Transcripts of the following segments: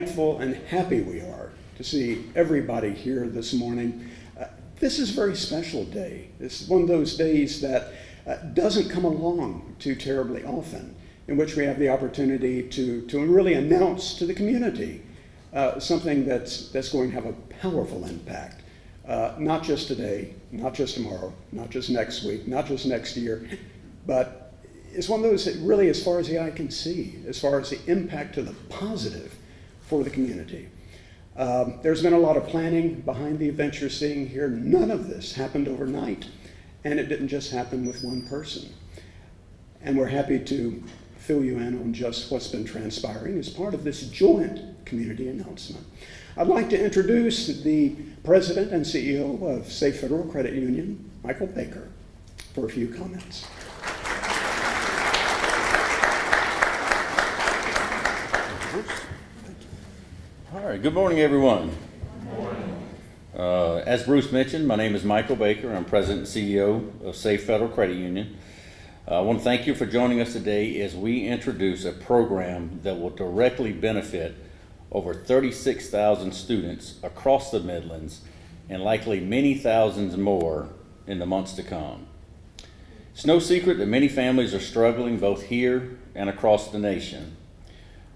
Thankful and happy we are to see everybody here this morning. This is a very special day. This is one of those days that doesn't come along too terribly often, in which we have the opportunity to really announce to the community something that's going to have a powerful impact, not just today, not just tomorrow, not just next week, not just next year, but it's one of those that really, as far as the eye can see, as far as the impact to the positive for the community. There's been a lot of planning behind the event you're seeing here. None of this happened overnight, and it didn't just happen with one person. And we're happy to fill you in on just what's been transpiring as part of this joint community announcement. I'd like to introduce the President and CEO of Safe Federal Credit Union, Michael Baker, for a few comments. All right, good morning, everyone. Good morning. As Bruce mentioned, my name is Michael Baker. I'm President and CEO of Safe Federal Credit Union. I want to thank you for joining us today as we introduce a program that will directly benefit over 36,000 students across the Midlands and likely many thousands more in the months to come. It's no secret that many families are struggling both here and across the nation.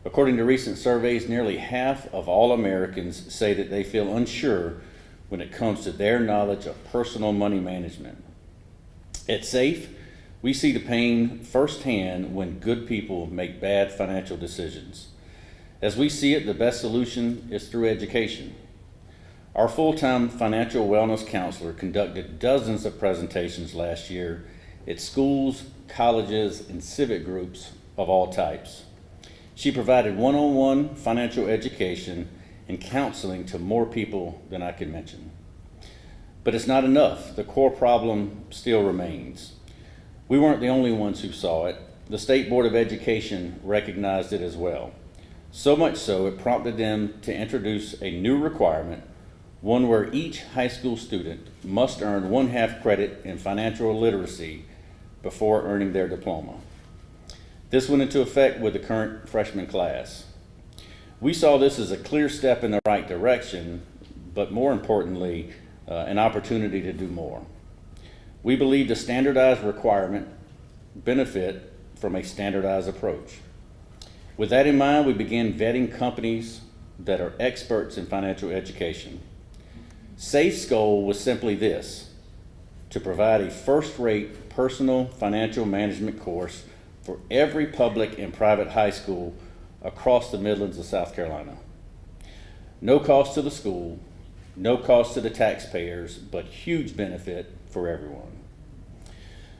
According to recent surveys, nearly half of all Americans say that they feel unsure when it comes to their knowledge of personal money management. At SAFE, we see the pain firsthand when good people make bad financial decisions. As we see it, the best solution is through education. Our full-time financial wellness counselor conducted dozens of presentations last year at schools, colleges, and civic groups of all types. She provided one-on-one financial education and counseling to more people than I could mention. But it's not enough. The core problem still remains. We weren't the only ones who saw it. The State Board of Education recognized it as well. So much so, it prompted them to introduce a new requirement, one where each high school student must earn 1/2 credit in financial literacy before earning their diploma. This went into effect with the current freshman class. We saw this as a clear step in the right direction, but more importantly, an opportunity to do more. We believe the standardized requirement benefit from a standardized approach. With that in mind, we began vetting companies that are experts in financial education. SAFE's goal was simply this: to provide a first-rate personal financial management course for every public and private high school across the Midlands of South Carolina. No cost to the school, no cost to the taxpayers, but huge benefit for everyone.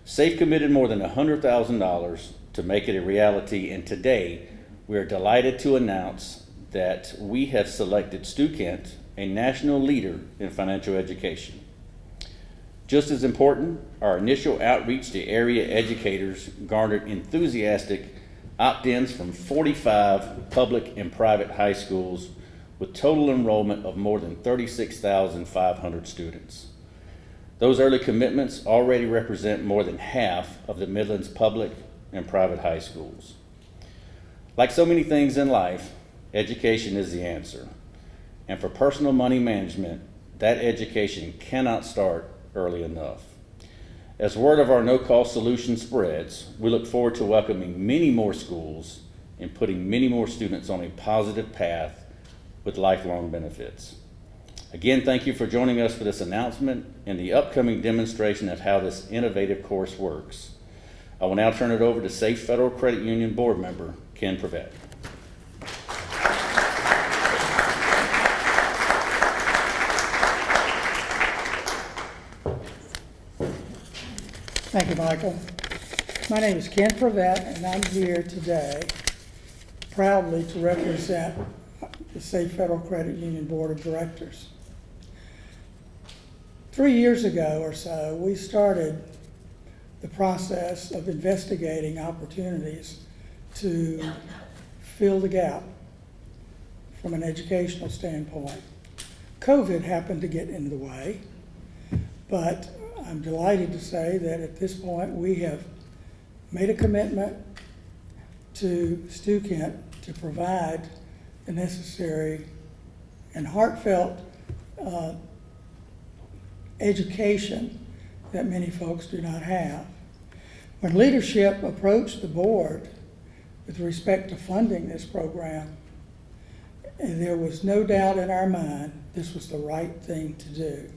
SAFE committed more than $100,000 to make it a reality, and today we are delighted to announce that we have selected Stu Kent, a national leader in financial education. Just as important, our initial outreach to area educators garnered enthusiastic opt-ins from 45 public and private high schools with total enrollment of more than 36,500 students. Those early commitments already represent more than half of the Midlands public and private high schools. Like so many things in life, education is the answer. And for personal money management, that education cannot start early enough. As word of our no-cost solution spreads, we look forward to welcoming many more schools and putting many more students on a positive path with lifelong benefits. Again, thank you for joining us for this announcement and the upcoming demonstration of how this innovative course works. I will now turn it over to Safe Federal Credit Union Board Member Ken Prevett. Thank you, Michael. My name is Ken Prevett, and I'm here today proudly to represent the Safe Federal Credit Union Board of Directors. 3 years ago or so, we started the process of investigating opportunities to fill the gap from an educational standpoint. COVID happened to get in the way, but I'm delighted to say that at this point we have made a commitment to Stu Kent to provide the necessary and heartfelt education that many folks do not have. When leadership approached the board with respect to funding this program, there was no doubt in our mind this was the right thing to do.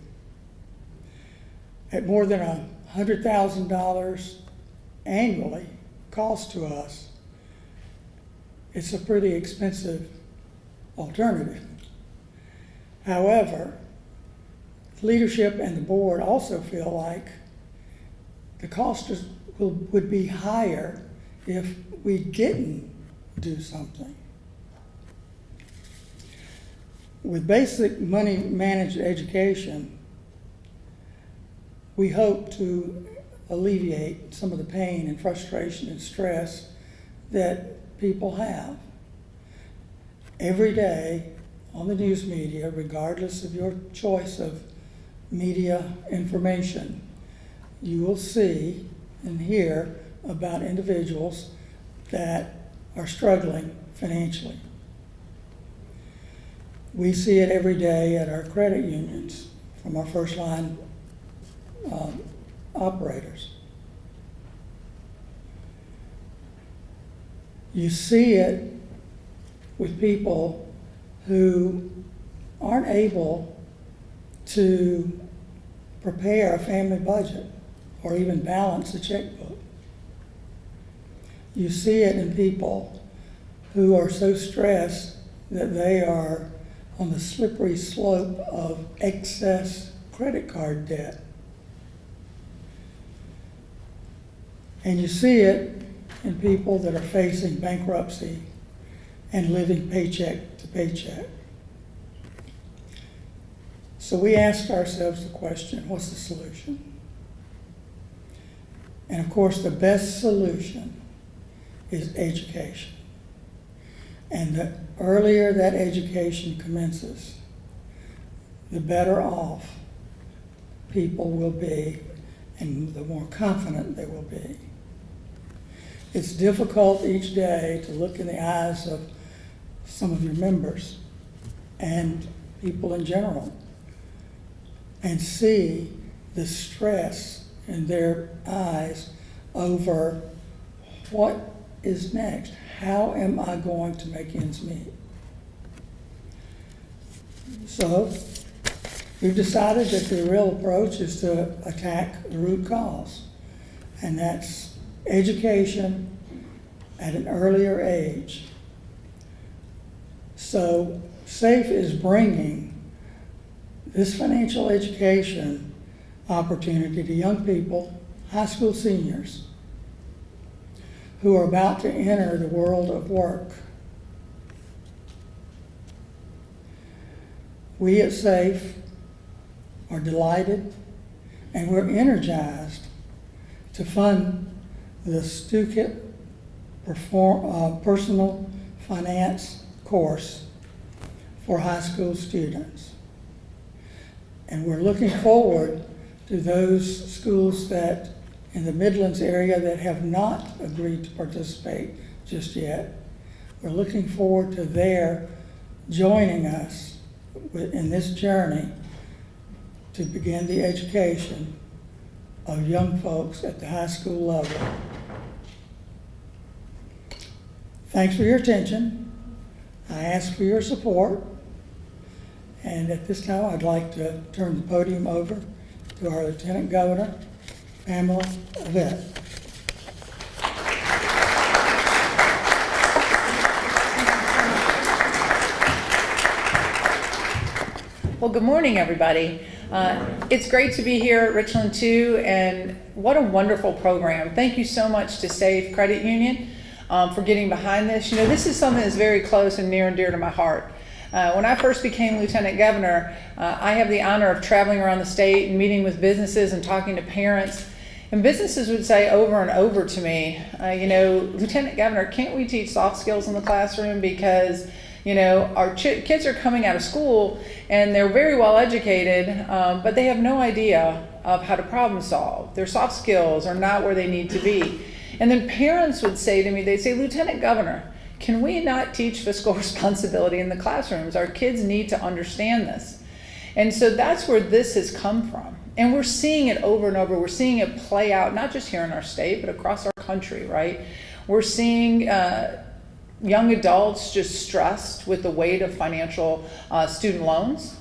At more than $100,000 annually cost to us, it's a pretty expensive alternative. However, leadership and the board also feel like the cost would be higher if we didn't do something. With basic money managed education, we hope to alleviate some of the pain and frustration and stress that people have. Every day on the news media, regardless of your choice of media information, you will see and hear about individuals that are struggling financially. We see it every day at our credit unions from our first line operators. You see it with people who aren't able to prepare a family budget or even balance a checkbook. You see it in people who are so stressed that they are on the slippery slope of excess credit card debt. And you see it in people that are facing bankruptcy and living paycheck to paycheck. So we asked ourselves the question, what's the solution? And of course, the best solution is education. And the earlier that education commences, the better off people will be and the more confident they will be. It's difficult each day to look in the eyes of some of your members and people in general and see the stress in their eyes over what is next. How am I going to make ends meet? So we've decided that the real approach is to attack the root cause, and that's education at an earlier age. So SAFE is bringing this financial education opportunity to young people, high school seniors, who are about to enter the world of work. We at SAFE are delighted and we're energized to fund the Stuckett Personal Finance course for high school students. And we're looking forward to those schools that in the Midlands area that have not agreed to participate just yet. We're looking forward to their joining us in this journey to begin the education of young folks at the high school level. Thanks for your attention. I ask for your support. And at this time, I'd like to turn the podium over to our Lieutenant Governor, Pamela Yvette. Well, good morning, everybody. It's great to be here at Richland 2, and what a wonderful program. Thank you so much to SAFE Credit Union for getting behind this. You know, this is something that's very close and near and dear to my heart. When I first became Lieutenant Governor, I have the honor of traveling around the state and meeting with businesses and talking to parents. And businesses would say over and over to me, you know, Lieutenant Governor, can't we teach soft skills in the classroom? Because, you know, our kids are coming out of school and they're very well educated, but they have no idea of how to problem solve. Their soft skills are not where they need to be. And then parents would say to me, they'd say, Lieutenant Governor, Can we not teach fiscal responsibility in the classrooms? Our kids need to understand this. And so that's where this has come from. And we're seeing it over and over. We're seeing it play out, not just here in our state, but across our country, right? We're seeing young adults just stressed with the weight of financial student loans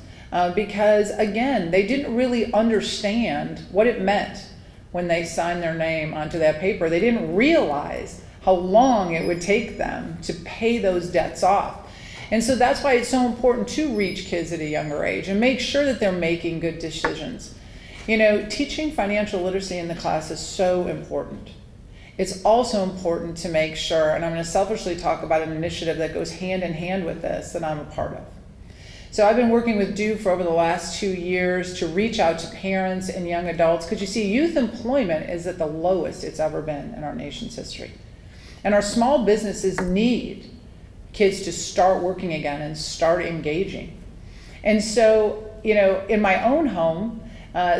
because, again, they didn't really understand what it meant when they signed their name onto that paper. They didn't realize how long it would take them to pay those debts off. And so that's why it's so important to reach kids at a younger age and make sure that they're making good decisions. You know, teaching financial literacy in the class is so important. It's also important to make sure, and I'm going to selfishly talk about an initiative that goes hand in hand with this that I'm a part of. So I've been working with DO for over the last 2 years to reach out to parents and young adults, because you see, youth employment is at the lowest it's ever been in our nation's history. And our small businesses need kids to start working again and start engaging. And so, you know, in my own home,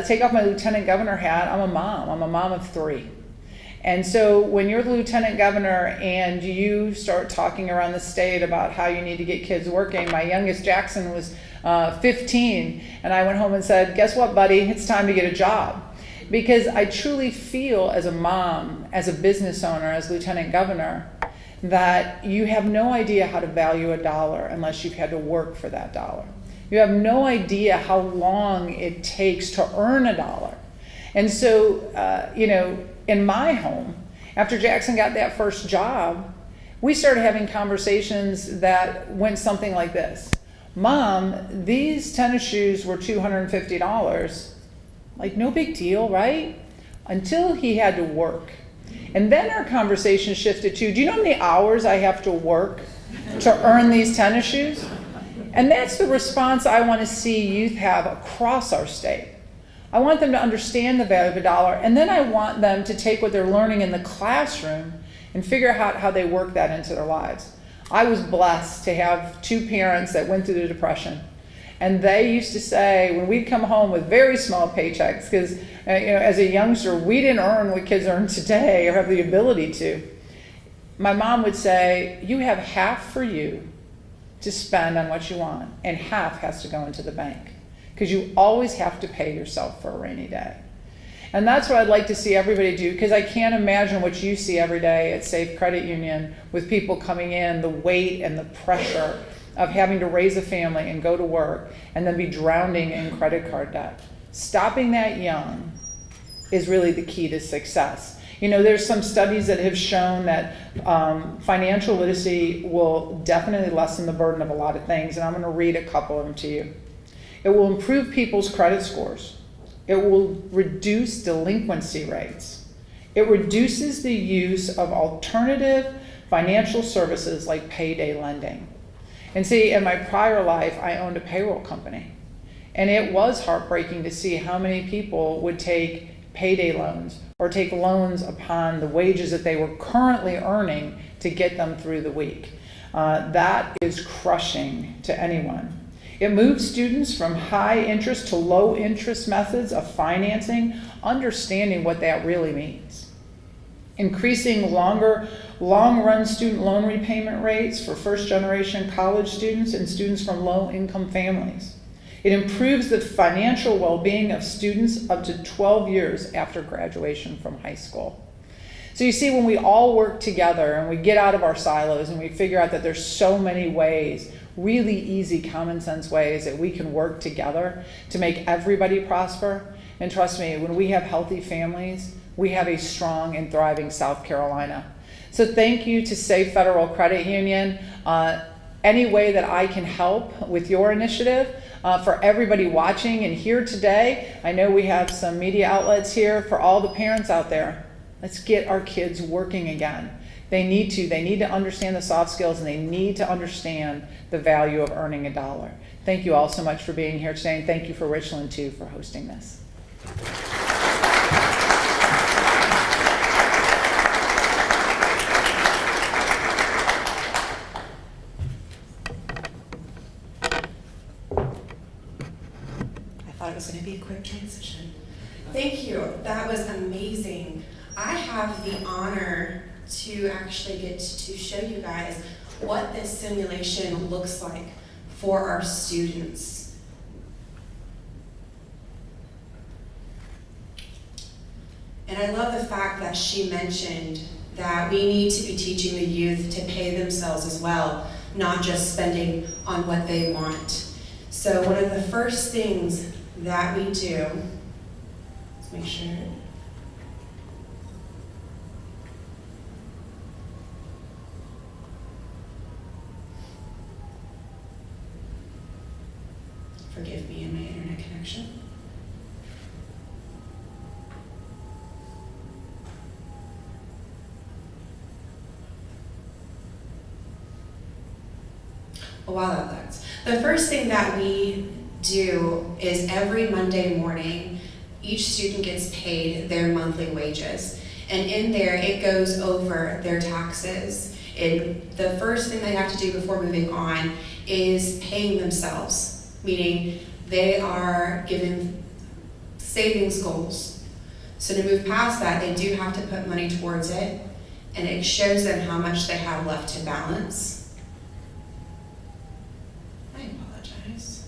take off my lieutenant governor hat, I'm a mom of 3. And so when you're the lieutenant governor and you start talking around the state about how you need to get kids working, my youngest Jackson was 15, and I went home and said, guess what, buddy, it's time to get a job. Because I truly feel as a mom, as a business owner, as lieutenant governor, that you have no idea how to value a dollar unless you've had to work for that dollar. You have no idea how long it takes to earn a dollar. And so, you know, in my home, after Jackson got that first job, we started having conversations that went something like this. Mom, these tennis shoes were $250. Like, no big deal, right? Until he had to work. And then our conversation shifted to, do you know how many hours I have to work to earn these tennis shoes? And that's the response I want to see youth have across our state. I want them to understand the value of a dollar, and then I want them to take what they're learning in the classroom and figure out how they work that into their lives. I was blessed to have 2 parents that went through the Depression. And they used to say, when we'd come home with very small paychecks, because you know, as a youngster, we didn't earn what kids earn today or have the ability to. My mom would say, you have half for you to spend on what you want, and half has to go into the bank, because you always have to pay yourself for a rainy day. And that's what I'd like to see everybody do, because I can't imagine what you see every day at Safe Credit Union with people coming in, the weight and the pressure of having to raise a family and go to work and then be drowning in credit card debt. Stopping that young is really the key to success. You know, there's some studies that have shown that financial literacy will definitely lessen the burden of a lot of things, and I'm going to read a couple of them to you. It will improve people's credit scores. It will reduce delinquency rates. It reduces the use of alternative financial services like payday lending. And see, in my prior life, I owned a payroll company. And it was heartbreaking to see how many people would take payday loans or take loans upon the wages that they were currently earning to get them through the week. That is crushing to anyone. It moves students from high interest to low interest methods of financing, understanding what that really means. Increasing long-run student loan repayment rates for first-generation college students and students from low-income families. It improves the financial well-being of students up to 12 years after graduation from high school. So you see, when we all work together and we get out of our silos and we figure out that there's so many ways, really easy, common sense ways that we can work together to make everybody prosper. And trust me, when we have healthy families, we have a strong and thriving South Carolina. So thank you to Safe Federal Credit Union. Any way that I can help with your initiative, for everybody watching and here today, I know we have some media outlets here. For all the parents out there, let's get our kids working again. They need to understand the soft skills, and they need to understand the value of earning a dollar. Thank you all so much for being here today, and thank you for Richland too for hosting this. It was going to be a quick transition. Thank you. That was amazing. I have the honor to actually get to show you guys what this simulation looks like for our students. And I love the fact that she mentioned that we need to be teaching the youth to pay themselves as well, not just spending on what they want. So one of the first things that we do, let's make sure. Forgive me in my internet connection. While that loads, the first thing that we do is every Monday morning, each student gets paid their monthly wages. And in there, it goes over their taxes. And the first thing they have to do before moving on is paying themselves, meaning they are given savings goals. So to move past that, they do have to put money towards it, and it shows them how much they have left to balance. I apologize.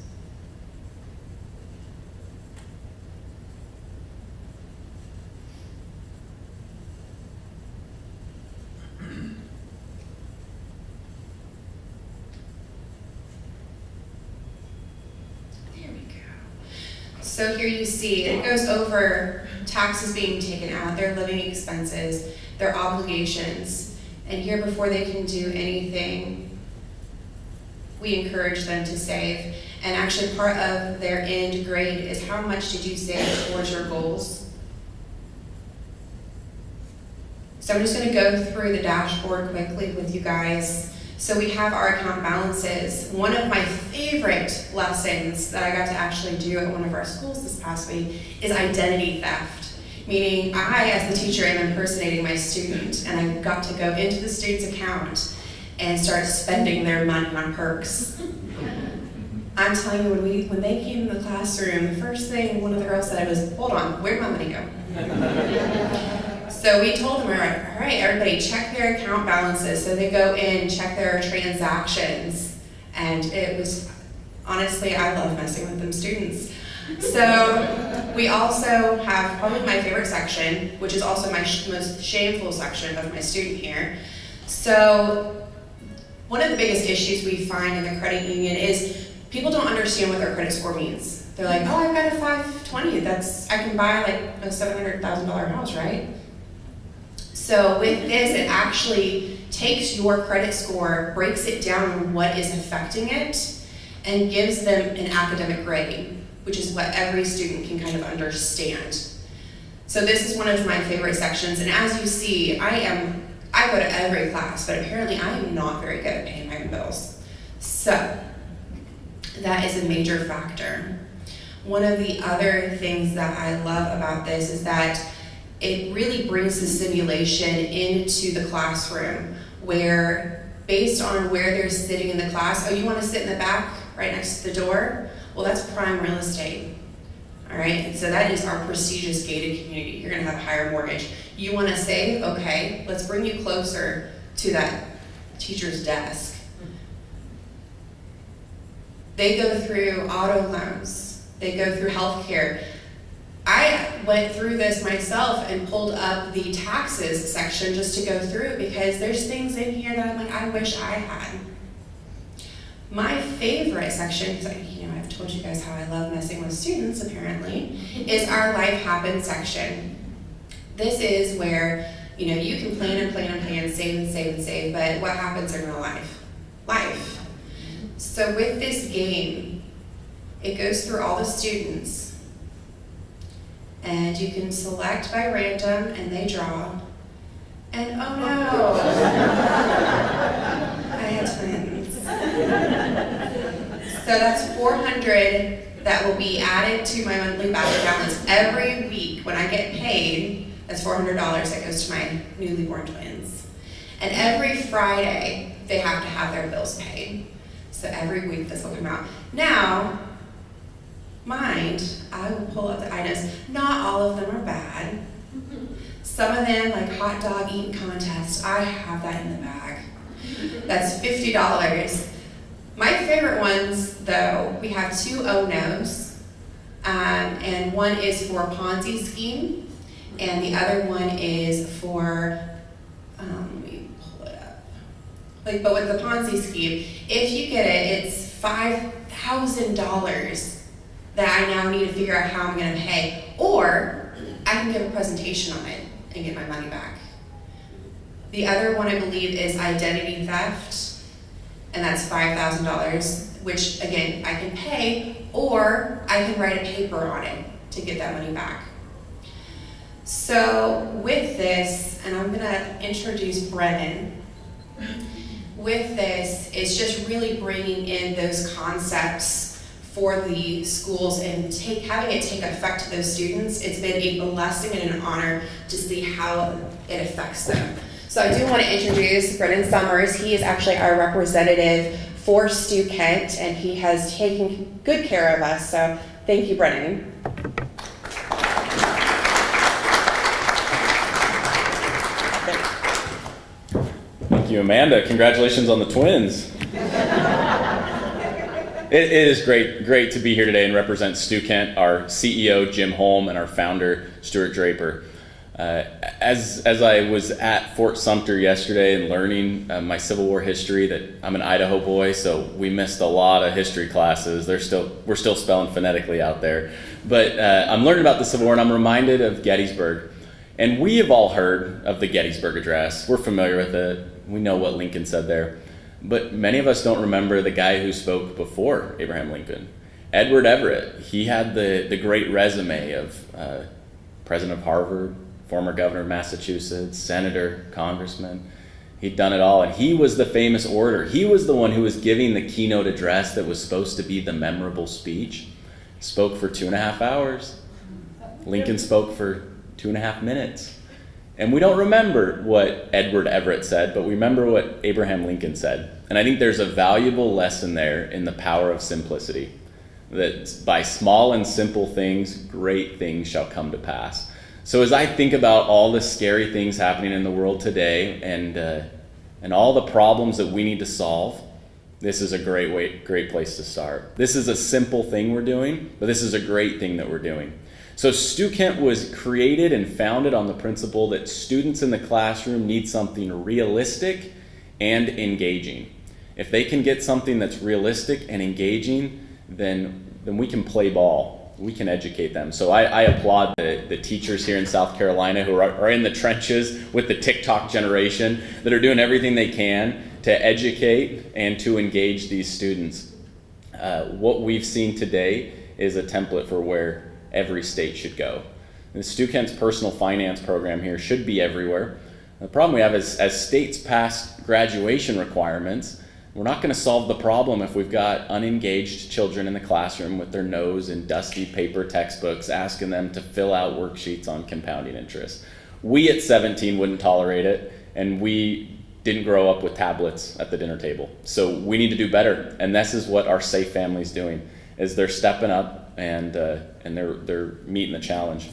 There we go. So here you see it goes over taxes being taken out, their living expenses, their obligations, and here before they can do anything, we encourage them to save. And actually part of their end grade is how much did you save towards your goals. So I'm just going to go through the dashboard quickly with you guys. So we have our account balances. One of my favorite lessons that I got to actually do at one of our schools this past week is identity theft. Meaning I, as the teacher, am impersonating my student, and I got to go into the student's account and start spending their money on perks. I'm telling you, when they came in the classroom, the first thing one of the girls said was, "Hold on, where'd my money go?" So we told them, all right, everybody check their account balances. So they go in, check their transactions, and it was, honestly, I love messing with them students. So we also have probably my favorite section, which is also my most shameful section of my student here. So one of the biggest issues we find in the credit union is people don't understand what their credit score means. They're like, oh, I've got a 520, I can buy like a $700,000 house, right? So with this, it actually takes your credit score, breaks it down on what is affecting it, and gives them an academic grade, which is what every student can kind of understand. So this is one of my favorite sections, and as you see, I go to every class, but apparently I am not very good at paying my bills. So that is a major factor. One of the other things that I love about this is that it really brings the simulation into the classroom where, based on where they're sitting in the class, oh, you want to sit in the back right next to the door? Well, that's prime real estate. All right, so that is our prestigious gated community. You're going to have a higher mortgage. You want to save? Okay, let's bring you closer to that teacher's desk. They go through auto loans. They go through healthcare. I went through this myself and pulled up the taxes section just to go through it because there's things in here that I'm like, I wish I had. My favorite section, because I've told you guys how I love messing with students apparently, is our life happens section. This is where you can plan and plan and plan, save and save and save, but what happens in real life? Life. So with this game, it goes through all the students, and you can select by random, and they draw. And oh no, I had twins. So that's $400 that will be added to my monthly balance every week when I get paid. That's $400 that goes to my newly born twins. And every Friday, they have to have their bills paid. So every week this will come out. Now, mind, I will pull up the items. Not all of them are bad. Some of them, like hot dog eating contest, I have that in the bag. That's $50. My favorite ones, though, we have 2 oh-nos, and one is for Ponzi scheme, and the other one is for, let me pull it up. But with the Ponzi scheme, if you get it, it's $5,000 that I now need to figure out how I'm going to pay, or I can give a presentation on it and get my money back. The other one, I believe, is identity theft, and that's $5,000, which, again, I can pay, or I can write a paper on it to get that money back. So with this, and I'm going to introduce Brennan, with this, it's just really bringing in those concepts for the schools and having it take effect to those students. It's been a blessing and an honor to see how it affects them. So I do want to introduce Brennan Summers. He is actually our representative for Stu Kent, and he has taken good care of us. So thank you, Brennan. Thank you, Amanda. Congratulations on the twins. It is great to be here today and represent Stu Kent, our CEO, Jim Holm, and our founder, Stuart Draper. As I was at Fort Sumter yesterday and learning my Civil War history, that I'm an Idaho boy, so we missed a lot of history classes. We're still spelling phonetically out there. But I'm learning about the Civil War, and I'm reminded of Gettysburg. And we have all heard of the Gettysburg Address. We're familiar with it. We know what Lincoln said there. But many of us don't remember the guy who spoke before Abraham Lincoln, Edward Everett. He had the great resume of president of Harvard, former governor of Massachusetts, senator, congressman. He'd done it all, and he was the famous orator. He was the one who was giving the keynote address that was supposed to be the memorable speech. Spoke for 2.5 hours. Lincoln spoke for 2.5 minutes. And we don't remember what Edward Everett said, but we remember what Abraham Lincoln said. And I think there's a valuable lesson there in the power of simplicity, that by small and simple things, great things shall come to pass. So as I think about all the scary things happening in the world today and all the problems that we need to solve, this is a great place to start. This is a simple thing we're doing, but this is a great thing that we're doing. So Stu Kent was created and founded on the principle that students in the classroom need something realistic and engaging. If they can get something that's realistic and engaging, then we can play ball. We can educate them. So I applaud the teachers here in South Carolina who are in the trenches with the TikTok generation that are doing everything they can to educate and to engage these students. What we've seen today is a template for where every state should go. And Stu Kent's personal finance program here should be everywhere. The problem we have is as states pass graduation requirements, we're not going to solve the problem if we've got unengaged children in the classroom with their nose in dusty paper textbooks asking them to fill out worksheets on compounding interest. We at 17 wouldn't tolerate it, and we didn't grow up with tablets at the dinner table. So we need to do better, and this is what our Safe Family's doing, is they're stepping up and they're meeting the challenge.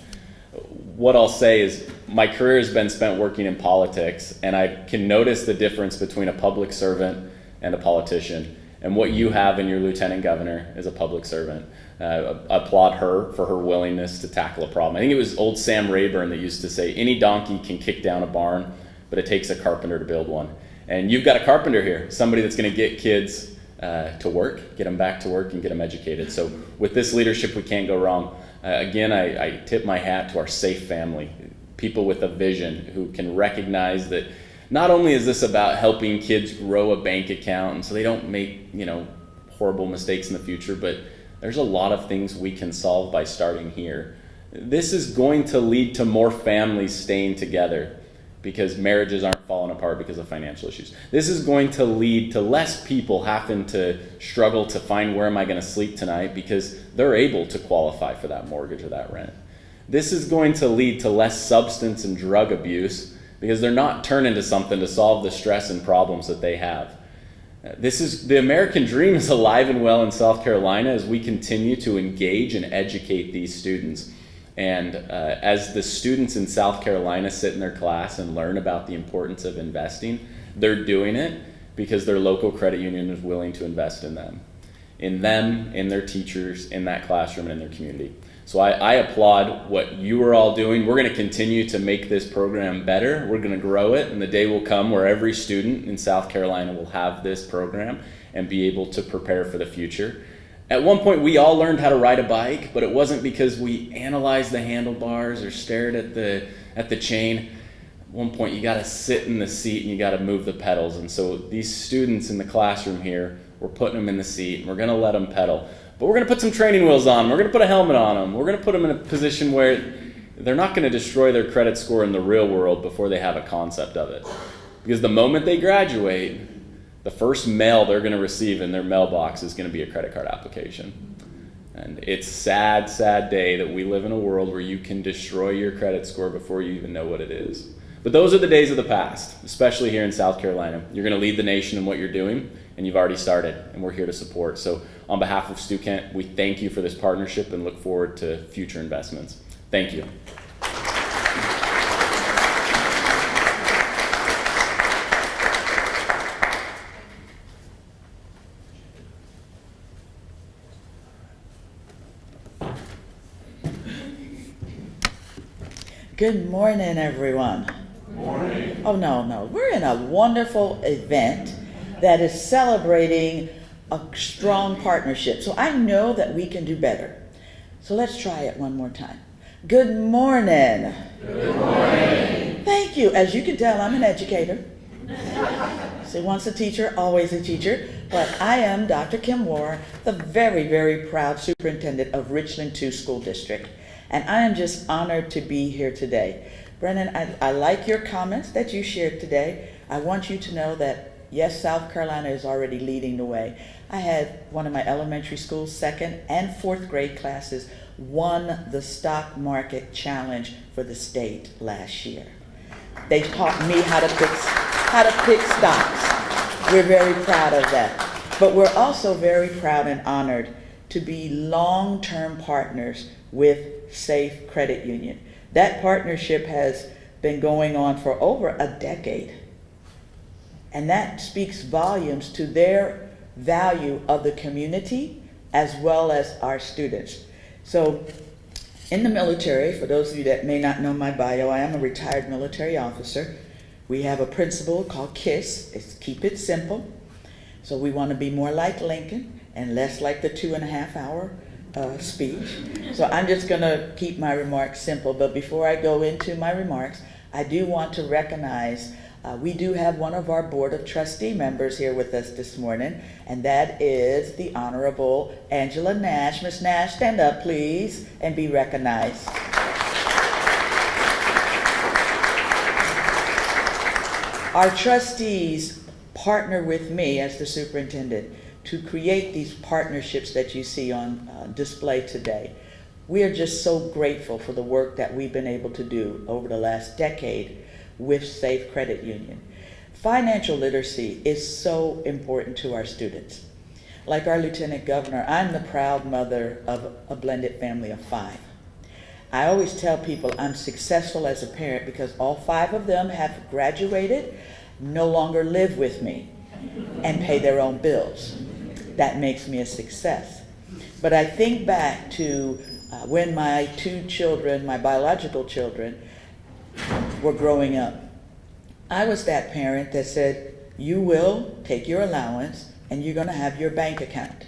What I'll say is my career has been spent working in politics, and I can notice the difference between a public servant and a politician. And what you have in your lieutenant governor is a public servant. Applaud her for her willingness to tackle a problem. I think it was old Sam Rayburn that used to say, any donkey can kick down a barn, but it takes a carpenter to build one. And you've got a carpenter here, somebody that's going to get kids to work, get them back to work, and get them educated. So with this leadership, we can't go wrong. Again, I tip my hat to our Safe Family, people with a vision who can recognize that not only is this about helping kids grow a bank account and so they don't make horrible mistakes in the future, but there's a lot of things we can solve by starting here. This is going to lead to more families staying together because marriages aren't falling apart because of financial issues. This is going to lead to less people having to struggle to find where am I going to sleep tonight because they're able to qualify for that mortgage or that rent. This is going to lead to less substance and drug abuse because they're not turning to something to solve the stress and problems that they have. The American dream is alive and well in South Carolina as we continue to engage and educate these students. And as the students in South Carolina sit in their class and learn about the importance of investing, they're doing it because their local credit union is willing to invest in them, in their teachers, in that classroom, and in their community. So I applaud what you are all doing. We're going to continue to make this program better. We're going to grow it, and the day will come where every student in South Carolina will have this program and be able to prepare for the future. At one point, we all learned how to ride a bike, but it wasn't because we analyzed the handlebars or stared at the chain. At one point, you got to sit in the seat and you got to move the pedals. And so these students in the classroom here, we're putting them in the seat and we're going to let them pedal. But we're going to put some training wheels on them. We're going to put a helmet on them. We're going to put them in a position where they're not going to destroy their credit score in the real world before they have a concept of it. Because the moment they graduate, the first mail they're going to receive in their mailbox is going to be a credit card application. And it's sad, sad day that we live in a world where you can destroy your credit score before you even know what it is. But those are the days of the past, especially here in South Carolina. You're going to lead the nation in what you're doing, and you've already started, and we're here to support. So on behalf of Stu Kent, we thank you for this partnership and look forward to future investments. Thank you. Good morning, everyone. Good morning. Oh, no. We're in a wonderful event that is celebrating a strong partnership. So I know that we can do better. So let's try it one more time. Good morning. Good morning. Thank you. As you can tell, I'm an educator. So once a teacher, always a teacher. But I am Dr. Kim Warr, the very, very proud superintendent of Richland 2 School District. And I am just honored to be here today. Brennan, I like your comments that you shared today. I want you to know that, yes, South Carolina is already leading the way. I had one of my elementary school's 2nd and 4th grade classes won the stock market challenge for the state last year. They taught me how to pick stocks. We're very proud of that. But we're also very proud and honored to be long-term partners with Safe Credit Union. That partnership has been going on for over a decade. And that speaks volumes to their value of the community as well as our students. So in the military, for those of you that may not know my bio, I am a retired military officer. We have a principle called KISS, it's keep it simple. So we want to be more like Lincoln and less like the 2.5-hour speech. So I'm just going to keep my remarks simple. But before I go into my remarks, I do want to recognize we do have one of our Board of Trustee members here with us this morning, and that is the Honorable Angela Nash. Ms. Nash, stand up, please, and be recognized. Our trustees partner with me as the superintendent to create these partnerships that you see on display today. We are just so grateful for the work that we've been able to do over the last decade with Safe Credit Union. Financial literacy is so important to our students. Like our Lieutenant Governor, I'm the proud mother of a blended family of 5. I always tell people I'm successful as a parent because all 5 of them have graduated, no longer live with me, and pay their own bills. That makes me a success. But I think back to when my 2 children, my biological children, were growing up. I was that parent that said, you will take your allowance and you're going to have your bank account.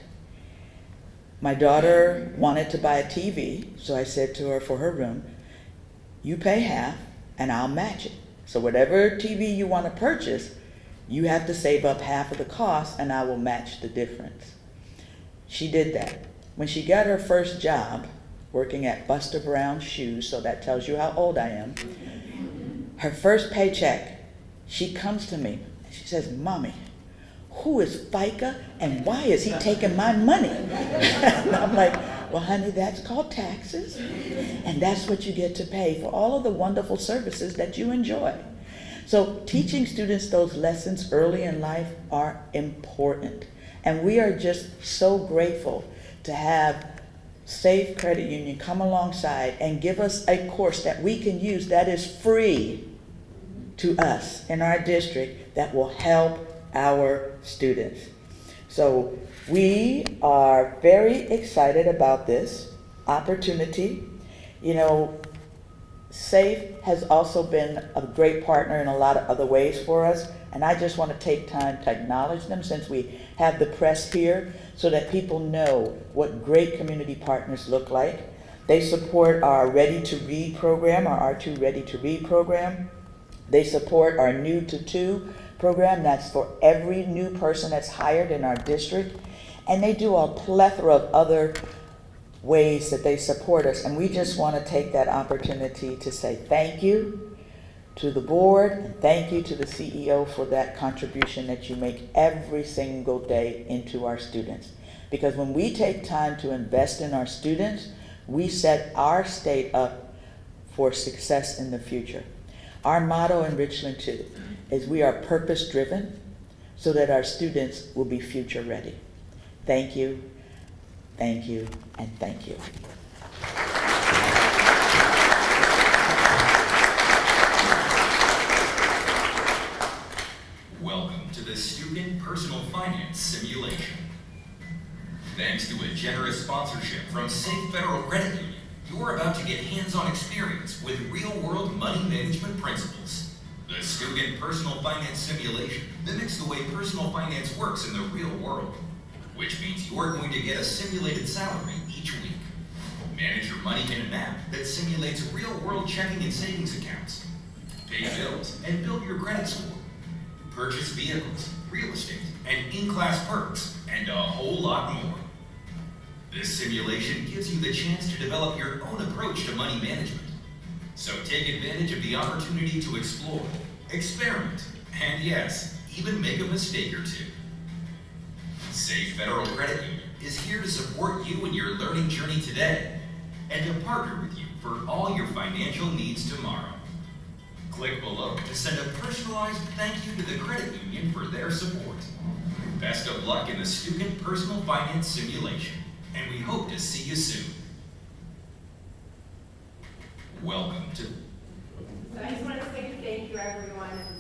My daughter wanted to buy a TV, so I said to her for her room, you pay half and I'll match it. So whatever TV you want to purchase, you have to save up half of the cost and I will match the difference. She did that. When she got her first job, working at Buster Brown Shoes, so that tells you how old I am, her first paycheck, she comes to me and she says, Mommy, who is FICA and why is he taking my money? And I'm like, well, honey, that's called taxes. And that's what you get to pay for all of the wonderful services that you enjoy. So teaching students those lessons early in life are important. And we are just so grateful to have Safe Credit Union come alongside and give us a course that we can use that is free to us in our district that will help our students. So we are very excited about this opportunity. You know, SAFE has also been a great partner in a lot of other ways for us, and I just want to take time to acknowledge them since we have the press here so that people know what great community partners look like. They support our Ready to Read program, our R2 Ready to Read program. They support our New to Two program. That's for every new person that's hired in our district. And they do a plethora of other ways that they support us. And we just want to take that opportunity to say thank you to the board and thank you to the CEO for that contribution that you make every single day into our students. Because when we take time to invest in our students, we set our state up for success in the future. Our motto in Richland 2 is we are purpose driven so that our students will be future ready. Thank you, and thank you. Welcome to the Student Personal Finance Simulation. Thanks to a generous sponsorship from Safe Federal Credit Union, you're about to get hands-on experience with real-world money management principles. The Student Personal Finance Simulation mimics the way personal finance works in the real world, which means you're going to get a simulated salary each week. Manage your money in an app that simulates real-world checking and savings accounts. Pay bills and build your credit score. Purchase vehicles, real estate, and in-class perks, and a whole lot more. This simulation gives you the chance to develop your own approach to money management. So take advantage of the opportunity to explore, experiment, and yes, even make a mistake or two. Safe Federal Credit Union is here to support you in your learning journey today and to partner with you for all your financial needs tomorrow. Click below to send a personalized thank you to the credit union for their support. Best of luck in the Student Personal Finance Simulation, and we hope to see you soon. Welcome to... So I just wanted to say thank you, everyone.